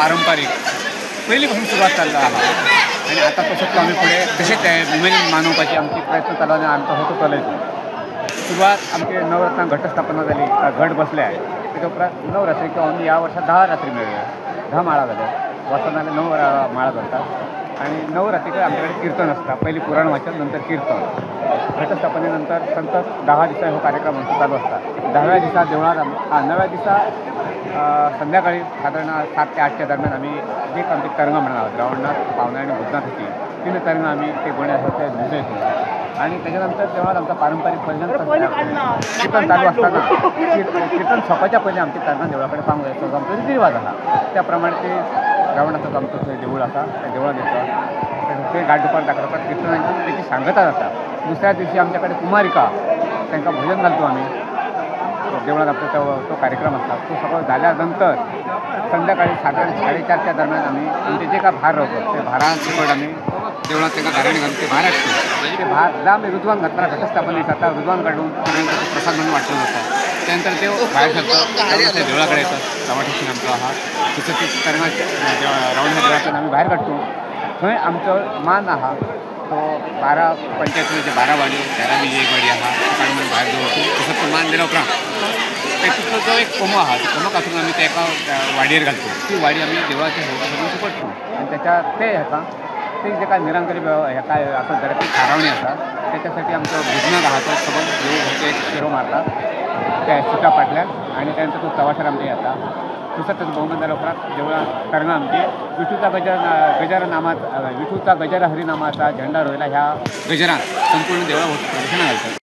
पारंपरिक पहिलीपासून सुरुवात चालला आहे आणि आता तसंच आम्ही पुढे तसेच आहे उमेद मानवपाची आमची प्रयत्न चालू आणि आमचा होतो चालायचं. सुरुवात आमची नवरत्न घटस्थापना झाली, घट बसले आहे. त्याच्या उपरांत 9 रात्री किंवा आम्ही या वर्षात 10 रात्री मिळाल्या, 10 माळा झाल्या. वसनाला 9 माळा करतात आणि 9 रात्री आमच्याकडे कीर्तन असतात. पहिली पुराण वाचन, नंतर कीर्तन. घटस्थापनेनंतर संतत 10 दिवसा हा कार्यक्रम आमचा चालू असतात. 10व्या दिवसा देवळात 9व्या दिवसा संध्याकाळी साधारण 7 ते 8च्या दरम्यान आम्ही जे आमची तरंग म्हणणार आहोत द्रावणात, पावना आणि भूतनाथ होती 3 तरंग आम्ही ते गोण्यासाठी ते दिवस येतो आणि त्याच्यानंतर तेव्हा आमचा पारंपरिक भजन कीर्तन चालू असताना कीर्तन सकाळच्या पहिले आमची तरंग देवळाकडे पाहून यायचं आमचा रीतिरिवाज आला. त्याप्रमाणे ते रावणाचं आमचं ते देऊळ असा त्या देवळात येतं ते गाठोपार दाखवतात कीर्तनाची त्याची सांगता जातात. दुसऱ्या दिवशी आमच्याकडे कुमारिका त्यांना भोजन घालतो आम्ही देवळात. आमचा तो कार्यक्रम असतात. तो सगळं झाल्यानंतर संध्याकाळी साधारण 4:30च्या दरम्यान आम्ही आमचे जे काय भार राहतो ते भारांसकट आम्ही देवळात त्यांना घराने घालून ते भार असतो. ते भार आम्ही रुजवान घातला घटस्थापनेत आता रुजवान काढून प्रसाद म्हणून वाटलं जातं. त्यानंतर ते बाहेर घालतं त्या देवळाकडे येतात. टमाट्याची आमचा हा तिथं ते तरंगाच्या रावण देवळातून आम्ही बाहेर काढतो. थंय आमचं मान आहात तो 12 पंचायतीचे 12 वाडी 13 एक वाडी आहा सकाळी बाहेर जाऊ तसं तो मान दिला उपरांत तिथं जो एक कोमो आहा तो कोमो कातून आम्ही त्या एका वाडयेर घालतो. ती वाडी आम्ही देवळाच्या होऊन पडतो आणि त्याच्या ते हेका ते जे काय निरंकारी हेका असं जरा थारावणी असतात त्याच्यासाठी आमचं भुजनाथ आहात सबंध देव एक फेरो मारतात त्या सुटा पाटल्या आणि त्यानंतर तो तवाशार आमच्या येतात. तसं त्याचं बहुमान झालं उपरांत देवळा तरंग आमची गजर नामाचा विठूचा गजर हरिनामाचा झेंडा रोयला ह्या गजरात संपूर्ण देवळा प्रदर्शनं घालतात.